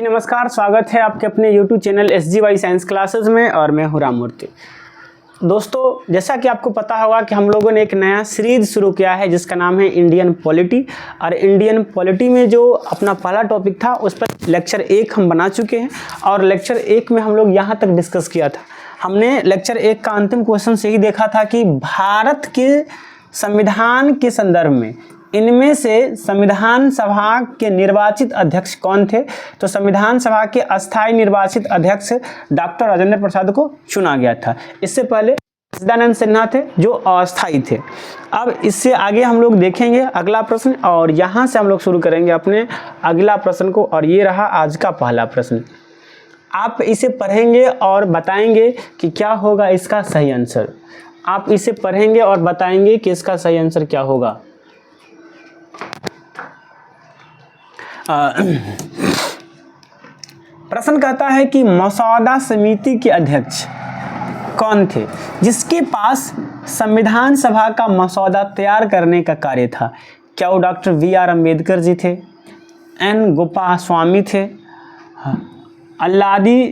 नमस्कार, स्वागत है आपके अपने YouTube channel SGY science classes में और मैं हूं राममूर्ति। दोस्तों, जैसा कि आपको पता होगा कि हम लोगों ने एक नया सीरीज शुरू किया है जिसका नाम है इंडियन पॉलिटी। और इंडियन पॉलिटी में जो अपना पहला टॉपिक था उस पर लेक्चर 1 हम बना चुके हैं और लेक्चर 1 में हम लोग यहाँ तक डिस्कस किया था। हमने लेक्चर 1 का अंतिम क्वेश्चन से ही देखा था कि भारत के संविधान के संदर्भ में इनमें से संविधान सभा के निर्वाचित अध्यक्ष कौन थे। तो संविधान सभा के अस्थायी निर्वाचित अध्यक्ष डॉक्टर राजेंद्र प्रसाद को चुना गया था। इससे पहले सच्चिदानंद सिन्हा थे जो अस्थायी थे। अब इससे आगे हम लोग देखेंगे अगला प्रश्न और यहाँ से हम लोग शुरू करेंगे अपने अगला प्रश्न को। और ये रहा आज का पहला प्रश्न। आप इसे पढ़ेंगे और बताएंगे कि क्या होगा इसका सही आंसर। आप इसे पढ़ेंगे और बताएंगे कि इसका सही आंसर क्या होगा। प्रश्न कहता है कि मसौदा समिति के अध्यक्ष कौन थे जिसके पास संविधान सभा का मसौदा तैयार करने का कार्य था। क्या वो डॉक्टर BR अम्बेडकर जी थे, N गोपालस्वामी थे, अल्लादी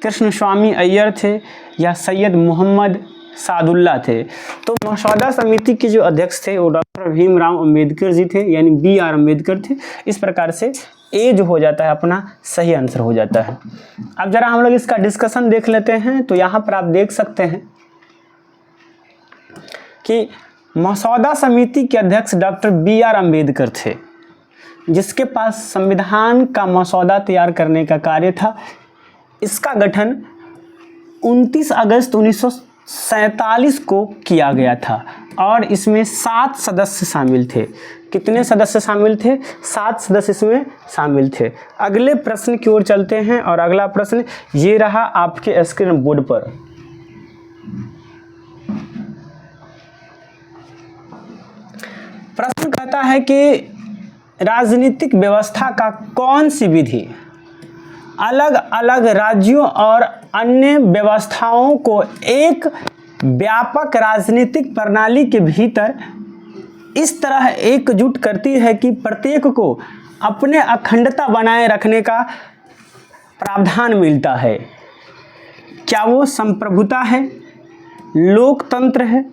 कृष्ण स्वामी अय्यर थे या सैयद मोहम्मद सादुल्ला थे। तो मसौदा समिति के जो अध्यक्ष थे वो डॉक्टर भीमराव अम्बेडकर जी थे, यानी BR अम्बेडकर थे। इस प्रकार से ए जो हो जाता है अपना सही आंसर हो जाता है। अब जरा हम लोग इसका डिस्कशन देख लेते हैं। तो यहाँ पर आप देख सकते हैं कि मसौदा समिति के अध्यक्ष डॉक्टर BR अम्बेडकर थे जिसके पास संविधान का मसौदा तैयार करने का कार्य था। इसका गठन 29 अगस्त 1947 को किया गया था और इसमें 7 सदस्य शामिल थे। कितने सदस्य शामिल थे? 7 सदस्य इसमें शामिल थे। अगले प्रश्न की ओर चलते हैं और अगला प्रश्न ये रहा आपके स्क्रीन बोर्ड पर। प्रश्न कहता है कि राजनीतिक व्यवस्था का कौन सी विधि अलग अलग राज्यों और अन्य व्यवस्थाओं को एक व्यापक राजनीतिक प्रणाली के भीतर इस तरह एकजुट करती है कि प्रत्येक को अपने अखंडता बनाए रखने का प्रावधान मिलता है। क्या वो संप्रभुता है, लोकतंत्र है,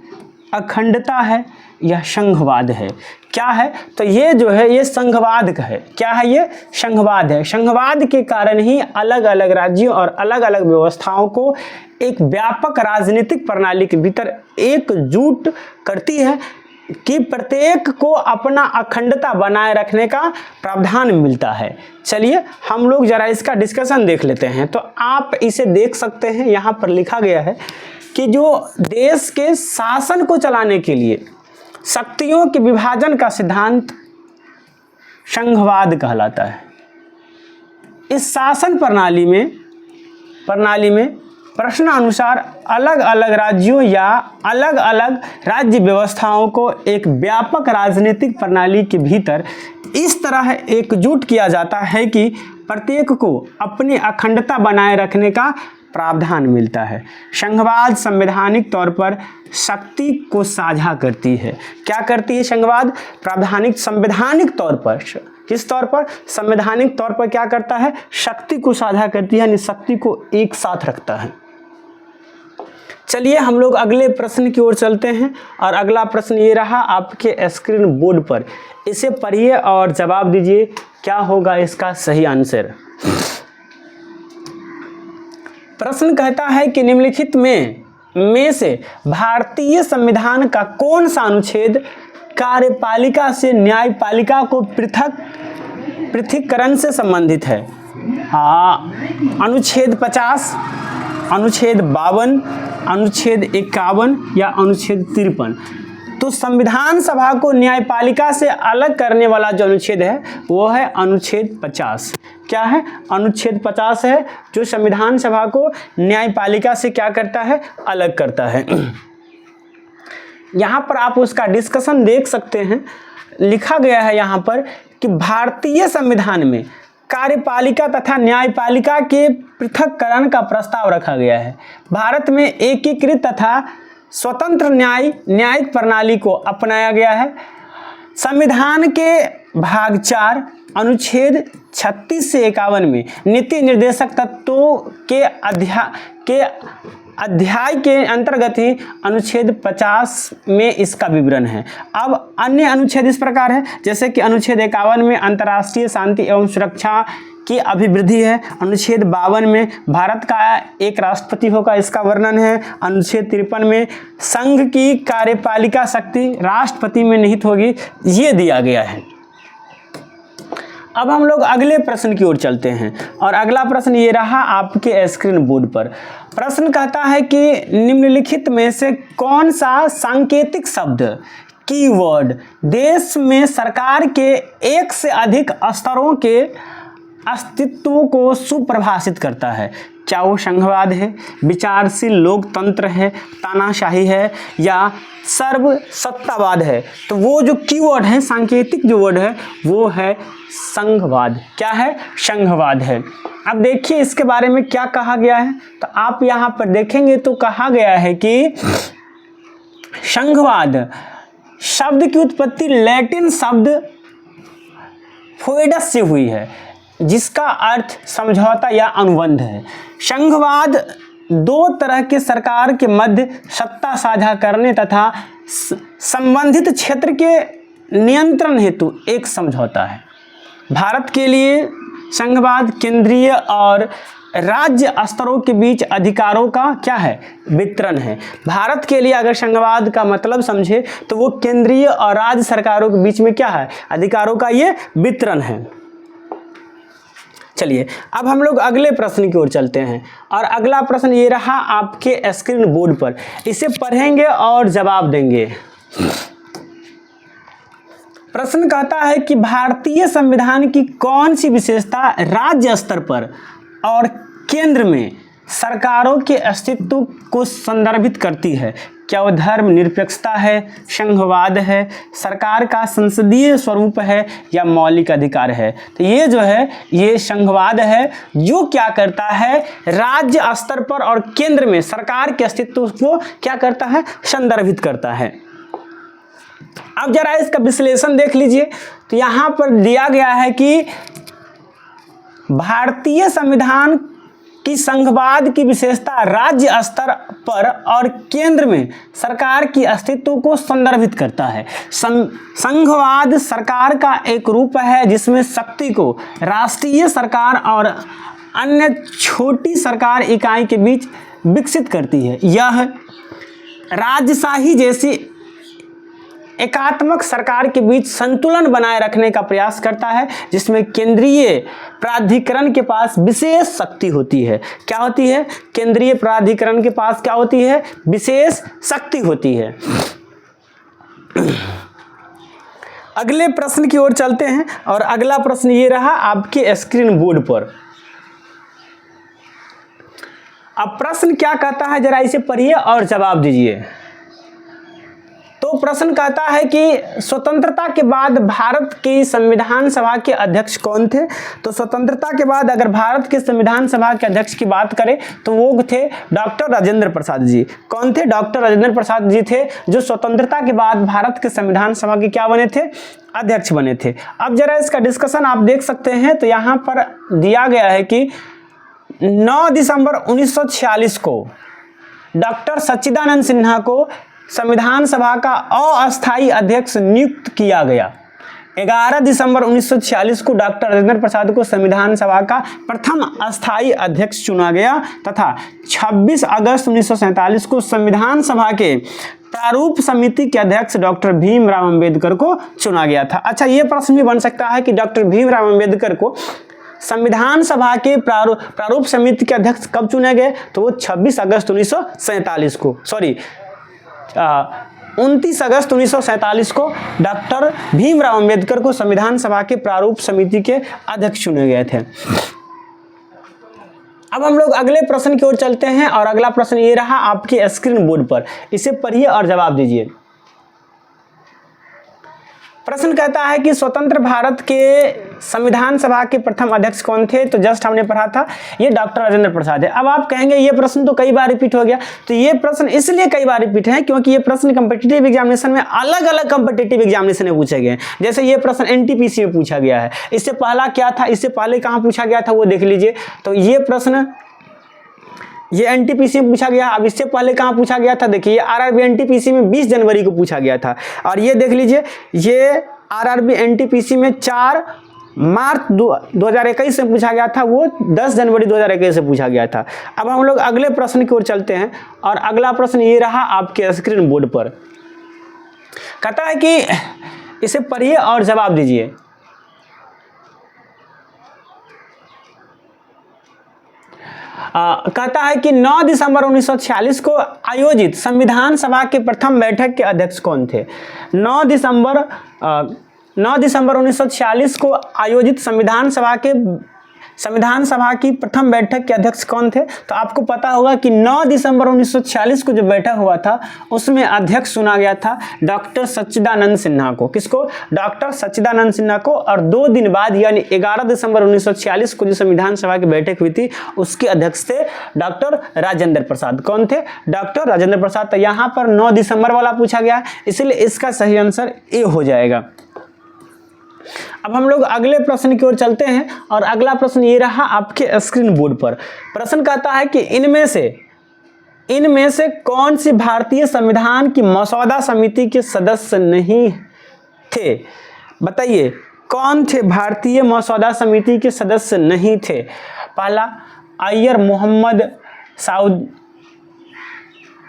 अखंडता है या संघवाद है? क्या है? तो ये जो है ये संघवाद का है। क्या है? ये संघवाद है। संघवाद के कारण ही अलग अलग राज्यों और अलग अलग व्यवस्थाओं को एक व्यापक राजनीतिक प्रणाली के भीतर एकजुट करती है कि प्रत्येक को अपना अखंडता बनाए रखने का प्रावधान मिलता है। चलिए हम लोग जरा इसका डिस्कशन देख लेते हैं। तो आप इसे देख सकते हैं, यहाँ पर लिखा गया है कि जो देश के शासन को चलाने के लिए शक्तियों के विभाजन का सिद्धांत संघवाद कहलाता है। इस शासन प्रणाली में प्रश्नानुसार अलग अलग राज्यों या अलग अलग राज्य व्यवस्थाओं को एक व्यापक राजनीतिक प्रणाली के भीतर इस तरह एकजुट किया जाता है कि प्रत्येक को अपनी अखंडता बनाए रखने का प्रावधान मिलता है। संघवाद संवैधानिक तौर पर शक्ति को साझा करती है। क्या करती है संघवाद? संवैधानिक तौर पर, किस तौर पर? संवैधानिक तौर पर क्या करता है? शक्ति को साझा करती है, यानी शक्ति को एक साथ रखता है। चलिए हम लोग अगले प्रश्न की ओर चलते हैं और अगला प्रश्न ये रहा आपके स्क्रीन बोर्ड पर। इसे पढ़िए और जवाब दीजिए क्या होगा इसका सही आंसर। प्रश्न कहता है कि निम्नलिखित में से भारतीय संविधान का कौन सा अनुच्छेद कार्यपालिका से न्यायपालिका को पृथक्करण से संबंधित है? अनुच्छेद 50, अनुच्छेद 52, अनुच्छेद 51 या अनुच्छेद 53। तो संविधान सभा को न्यायपालिका से अलग करने वाला जो अनुच्छेद है वो है अनुच्छेद 50। क्या है? अनुच्छेद 50 है जो संविधान सभा को न्यायपालिका से क्या करता है? अलग करता है। यहाँ पर आप उसका डिस्कशन देख सकते हैं। लिखा गया है यहाँ पर कि भारतीय संविधान में कार्यपालिका तथा न्यायपालिका के पृथक्करण का प्रस्ताव रखा गया है। भारत में एकीकृत तथा स्वतंत्र न्यायिक प्रणाली को अपनाया गया है। संविधान के भाग 4 अनुच्छेद 36 से 51 में नीति निर्देशक तत्वों के अध्याय के अंतर्गत ही अनुच्छेद 50 में इसका विवरण है। अब अन्य अनुच्छेद इस प्रकार है, जैसे कि अनुच्छेद 51 में अंतर्राष्ट्रीय शांति एवं सुरक्षा की अभिवृद्धि है। अनुच्छेद 52 में भारत का एक राष्ट्रपति होगा, इसका वर्णन है। अनुच्छेद 53 में संघ की कार्यपालिका शक्ति राष्ट्रपति में निहित होगी, ये दिया गया है। अब हम लोग अगले प्रश्न की ओर चलते हैं और अगला प्रश्न ये रहा आपके स्क्रीन बोर्ड पर। प्रश्न कहता है कि निम्नलिखित में से कौन सा सांकेतिक शब्द कीवर्ड देश में सरकार के एक से अधिक स्तरों के अस्तित्व को सुपरिभाषित करता है? क्या वो संघवाद है, विचारशील लोकतंत्र है, तानाशाही है या सर्वसत्तावाद है? तो वो जो कीवर्ड है, सांकेतिक जो वर्ड है वो है संघवाद। क्या है? संघवाद है। अब देखिए इसके बारे में क्या कहा गया है, तो आप यहाँ पर देखेंगे तो कहा गया है कि संघवाद शब्द की उत्पत्ति लैटिन शब्द फोइडस से हुई है, जिसका अर्थ समझौता या अनुबंध है। संघवाद दो तरह के सरकार के मध्य सत्ता साझा करने तथा संबंधित क्षेत्र के नियंत्रण हेतु एक समझौता है। भारत के लिए संघवाद केंद्रीय और राज्य स्तरों के बीच अधिकारों का क्या है? वितरण है। भारत के लिए अगर संघवाद का मतलब समझे तो वो केंद्रीय और राज्य सरकारों के बीच में क्या है? अधिकारों का ये वितरण है। चलिए अब हम लोग अगले प्रश्न की ओर चलते हैं और अगला प्रश्न ये रहा आपके स्क्रीन बोर्ड पर। इसे पढ़ेंगे और जवाब देंगे। प्रश्न कहता है कि भारतीय संविधान की कौन सी विशेषता राज्य स्तर पर और केंद्र में सरकारों के अस्तित्व को संदर्भित करती है? क्या वो धर्मनिरपेक्षता है, संघवाद है, सरकार का संसदीय स्वरूप है या मौलिक अधिकार है? तो ये जो है ये संघवाद है, जो क्या करता है राज्य स्तर पर और केंद्र में सरकार के अस्तित्व को क्या करता है? संदर्भित करता है। अब जरा इसका विश्लेषण देख लीजिए, तो यहाँ पर दिया गया है कि भारतीय संविधान की संघवाद की विशेषता राज्य स्तर पर और केंद्र में सरकार की अस्तित्व को संदर्भित करता है। संघवाद सरकार का एक रूप है जिसमें शक्ति को राष्ट्रीय सरकार और अन्य छोटी सरकार इकाई के बीच विकसित करती है। यह राजशाही जैसी एकात्मक सरकार के बीच संतुलन बनाए रखने का प्रयास करता है, जिसमें केंद्रीय प्राधिकरण के पास विशेष शक्ति होती है। क्या होती है? केंद्रीय प्राधिकरण के पास क्या होती है? विशेष शक्ति होती है। अगले प्रश्न की ओर चलते हैं और अगला प्रश्न ये रहा आपके स्क्रीन बोर्ड पर। अब प्रश्न क्या कहता है जरा इसे पढ़िए और जवाब दीजिए। तो प्रश्न कहता है कि स्वतंत्रता के बाद भारत की संविधान सभा के अध्यक्ष कौन थे? तो स्वतंत्रता के बाद अगर भारत के संविधान सभा के अध्यक्ष की बात करें तो वो थे डॉक्टर राजेंद्र प्रसाद जी। कौन थे? डॉक्टर राजेंद्र प्रसाद जी थे, जो स्वतंत्रता के बाद भारत के संविधान सभा के क्या बने थे? अध्यक्ष बने थे। अब जरा इसका डिस्कशन आप देख सकते हैं, तो यहाँ पर दिया गया है कि 9 दिसंबर 1946 को डॉक्टर सच्चिदानंद सिन्हा को संविधान सभा का अस्थायी अध्यक्ष नियुक्त किया गया। 11 दिसंबर 1946 को डॉक्टर राजेंद्र प्रसाद को संविधान सभा का प्रथम अस्थायी अध्यक्ष चुना गया तथा 26 अगस्त 1947 को संविधान सभा के प्रारूप समिति के अध्यक्ष डॉक्टर भीमराव अंबेडकर को चुना गया था। अच्छा, ये प्रश्न भी बन सकता है कि डॉक्टर भीमराव अंबेडकर को संविधान सभा के प्रारूप समिति के अध्यक्ष कब चुने गए? तो वो 26 अगस्त 1947 को 29 अगस्त 1947 को डॉक्टर भीमराव अंबेडकर को संविधान सभा के प्रारूप समिति के अध्यक्ष चुने गए थे। अब हम लोग अगले प्रश्न की ओर चलते हैं और अगला प्रश्न ये रहा आपके स्क्रीन बोर्ड पर। इसे पढ़िए और जवाब दीजिए। प्रश्न कहता है कि स्वतंत्र भारत के संविधान सभा के प्रथम अध्यक्ष कौन थे? तो जस्ट हमने पढ़ा था, ये डॉक्टर राजेंद्र प्रसाद है। अब आप कहेंगे ये प्रश्न तो कई बार रिपीट हो गया, तो ये प्रश्न इसलिए कई बार रिपीट है क्योंकि ये प्रश्न कॉम्पिटिटिव एग्जामिनेशन में अलग अलग कॉम्पिटिटिव एग्जामिनेशन में पूछे गए हैं। जैसे ये प्रश्न एनटीपीसी में पूछा गया है, इससे पहला क्या था, इससे पहले कहाँ पूछा गया था वो देख लीजिए। तो ये प्रश्न ये एनटीपीसी में पूछा गया। अब इससे पहले कहाँ पूछा गया था, देखिए आरआरबी एनटीपीसी में 20 जनवरी को पूछा गया था। और ये देख लीजिए, ये आरआरबी एनटीपीसी में 4 मार्च 2021 में पूछा गया था, वो 10 जनवरी 2021 से पूछा गया था। अब हम लोग अगले प्रश्न की ओर चलते हैं और अगला प्रश्न ये रहा आपके स्क्रीन बोर्ड पर। कहता है कि इसे पढ़िए और जवाब दीजिए। कहता है कि 9 दिसंबर 1946 को आयोजित संविधान सभा के प्रथम बैठक के अध्यक्ष कौन थे? 9 दिसंबर 1946 को आयोजित संविधान सभा की प्रथम बैठक के अध्यक्ष कौन थे? तो आपको पता होगा कि 9 दिसंबर 1946 को जो बैठक हुआ था उसमें अध्यक्ष चुना गया था डॉक्टर सच्चिदानंद सिन्हा को। किसको? डॉक्टर सच्चिदानंद सिन्हा को। और 2 दिन बाद यानी 11 दिसंबर 1946 को जो संविधान सभा की बैठक हुई थी उसके अध्यक्ष थे डॉक्टर राजेंद्र प्रसाद। कौन थे? डॉक्टर राजेंद्र प्रसाद। तो यहाँ पर 9 दिसंबर वाला पूछा गया है, इसलिए इसका सही आंसर ए हो जाएगा। अब हम लोग अगले प्रश्न की ओर चलते हैं और अगला प्रश्न ये रहा आपके स्क्रीन बोर्ड पर। प्रश्न कहता है कि इनमें से कौन सी भारतीय संविधान की मसौदा समिति के सदस्य नहीं थे? बताइए कौन थे भारतीय मसौदा समिति के सदस्य नहीं थे? पहला अय्यर मोहम्मद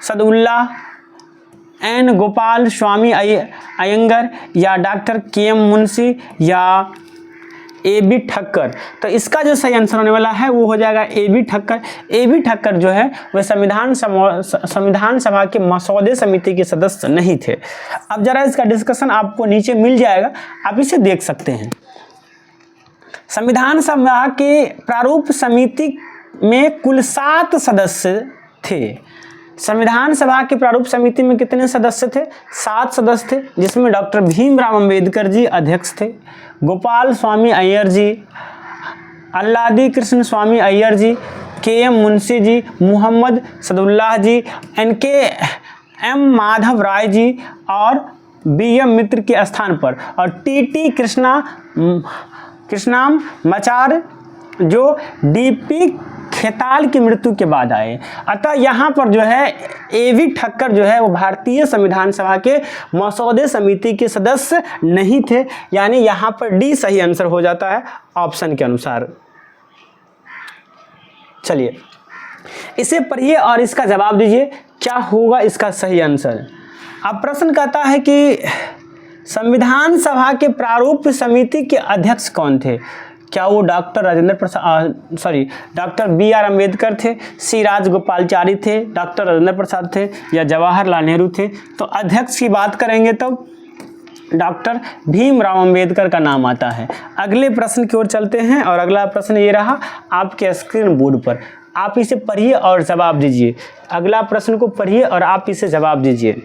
सदुल्ला, एन गोपाल स्वामी अयंगर, या डॉक्टर के.एम. मुंशी, या ए.बी. ठक्कर। तो इसका जो सही आंसर होने वाला है वो हो जाएगा ए.बी. ठक्कर। ए.बी. ठक्कर जो है वह संविधान सभा के मसौदे समिति के सदस्य नहीं थे। अब जरा इसका डिस्कशन आपको नीचे मिल जाएगा, आप इसे देख सकते हैं। संविधान सभा के प्रारूप समिति में कुल 7 सदस्य थे। संविधान सभा के प्रारूप समिति में कितने सदस्य थे? 7 सदस्य थे, जिसमें डॉक्टर भीमराव अंबेडकर जी अध्यक्ष थे, गोपाल स्वामी अय्यर जी, अल्लादी कृष्ण स्वामी अय्यर जी, के.एम. मुंशी जी, मोहम्मद सदुल्लाह जी, एन.के.एम. माधव राय जी और बी.एम. मित्र के स्थान पर, और टी.टी. कृष्णामाचार्य जो डी.पी. खेताल की मृत्यु के बाद आए। अतः यहाँ पर जो है ए.बी. ठक्कर जो है वो भारतीय संविधान सभा के मसौदे समिति के सदस्य नहीं थे, यानी यहाँ पर डी सही आंसर हो जाता है ऑप्शन के अनुसार। चलिए इसे पढ़िए और इसका जवाब दीजिए, क्या होगा इसका सही आंसर। अब प्रश्न कहता है कि संविधान सभा के प्रारूप समिति के अध्यक्ष कौन थे? क्या वो डॉक्टर बी.आर. अम्बेडकर थे, सी राजगोपालचारी थे, डॉक्टर राजेंद्र प्रसाद थे, या जवाहरलाल नेहरू थे? तो अध्यक्ष की बात करेंगे तो डॉक्टर भीमराव अंबेडकर का नाम आता है। अगले प्रश्न की ओर चलते हैं और अगला प्रश्न ये रहा आपके स्क्रीन बोर्ड पर। आप इसे पढ़िए और जवाब दीजिए। अगला प्रश्न को पढ़िए और आप इसे जवाब दीजिए।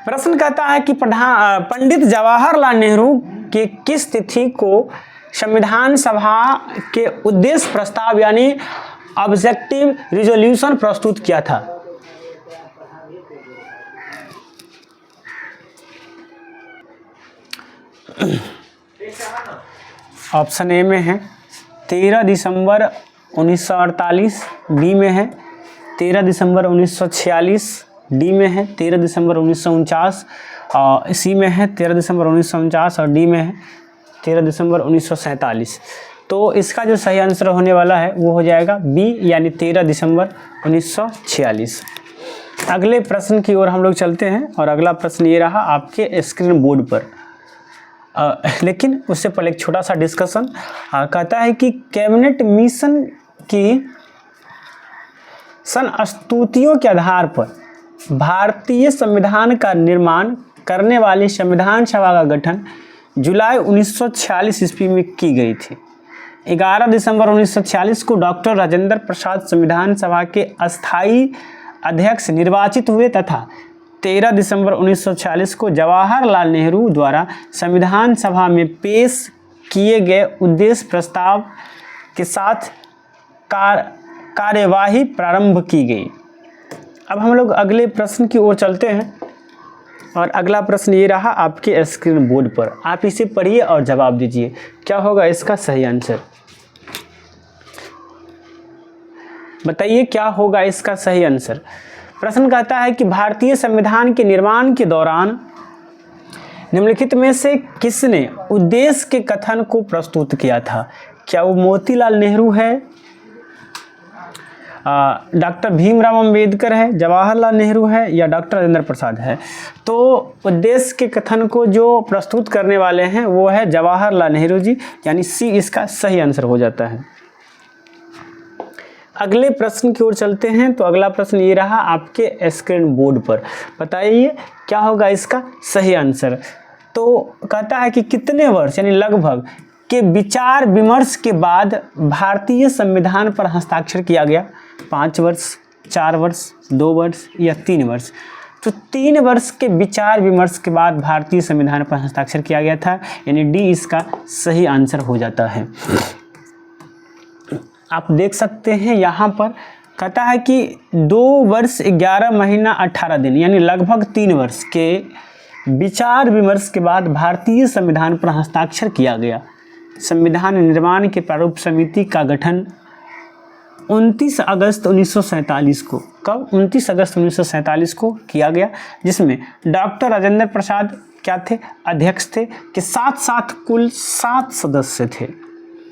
प्रश्न कहता है कि पंडित जवाहरलाल नेहरू के किस तिथि को संविधान सभा के उद्देश्य प्रस्ताव यानी ऑब्जेक्टिव रिजोल्यूशन प्रस्तुत किया था? ऑप्शन ए में है 13 दिसंबर 1948, बी में है 13 दिसंबर 1946, डी में है 13 दिसंबर 1949, सी में है 13 दिसंबर 1949 और डी में है 13 दिसंबर 1947। तो इसका जो सही आंसर होने वाला है वो हो जाएगा बी, यानी 13 दिसंबर 1946। अगले प्रश्न की ओर हम लोग चलते हैं और अगला प्रश्न ये रहा आपके स्क्रीन बोर्ड पर। लेकिन उससे पहले एक छोटा सा डिस्कशन। कहता है कि कैबिनेट मिशन की संस्तुतियों के आधार पर भारतीय संविधान का निर्माण करने वाली संविधान सभा का गठन जुलाई 1946 ईस्वी में की गई थी। 11 दिसंबर 1946 को डॉक्टर राजेंद्र प्रसाद संविधान सभा के अस्थायी अध्यक्ष निर्वाचित हुए तथा 13 दिसंबर 1946 को जवाहरलाल नेहरू द्वारा संविधान सभा में पेश किए गए उद्देश्य प्रस्ताव के साथ कार्यवाही प्रारंभ की गई। अब हम लोग अगले प्रश्न की ओर चलते हैं और अगला प्रश्न ये रहा आपके स्क्रीन बोर्ड पर। आप इसे पढ़िए और जवाब दीजिए, क्या होगा इसका सही आंसर। बताइए क्या होगा इसका सही आंसर। प्रश्न कहता है कि भारतीय संविधान के निर्माण के दौरान निम्नलिखित में से किसने उद्देश्य के कथन को प्रस्तुत किया था। क्या वो मोतीलाल नेहरू है, डॉक्टर भीमराव अंबेडकर है, जवाहरलाल नेहरू है या डॉक्टर राजेंद्र प्रसाद है। तो उद्देश्य के कथन को जो प्रस्तुत करने वाले हैं वो है जवाहरलाल नेहरू जी, यानी सी इसका सही आंसर हो जाता है। अगले प्रश्न की ओर चलते हैं। तो अगला प्रश्न ये रहा आपके स्क्रीन बोर्ड पर। बताइए क्या होगा इसका सही आंसर। तो कहता है कि कितने वर्ष यानी लगभग के विचार विमर्श के बाद भारतीय संविधान पर हस्ताक्षर किया गया। 5 वर्ष, 4 वर्ष, 2 वर्ष या 3 वर्ष। तो 3 वर्ष के विचार विमर्श के बाद भारतीय संविधान पर हस्ताक्षर किया गया था, यानी डी इसका सही आंसर हो जाता है। आप देख सकते हैं यहाँ पर कहता है कि 2 वर्ष 11 महीना 18 दिन यानी लगभग 3 वर्ष के विचार विमर्श के बाद भारतीय संविधान पर हस्ताक्षर किया गया। संविधान निर्माण के प्रारूप समिति का गठन 29 अगस्त 1947 को, कब 29 अगस्त 1947 को किया गया, जिसमें डॉक्टर राजेंद्र प्रसाद क्या थे, अध्यक्ष थे, के साथ साथ कुल 7 सदस्य थे।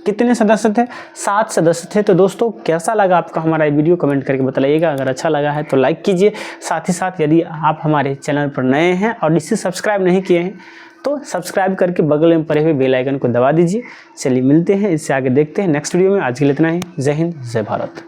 कितने सदस्य थे, 7 सदस्य थे। तो दोस्तों कैसा लगा आपका हमारा ये वीडियो कमेंट करके बताइएगा। अगर अच्छा लगा है तो लाइक कीजिए, साथ ही साथ यदि आप हमारे चैनल पर नए हैं और इसे सब्सक्राइब नहीं किए हैं तो सब्सक्राइब करके बगल में पड़े हुए बेल आइकन को दबा दीजिए। चलिए मिलते हैं, इससे आगे देखते हैं नेक्स्ट वीडियो में। आज के लिए इतना ही। जय हिंद, जय भारत।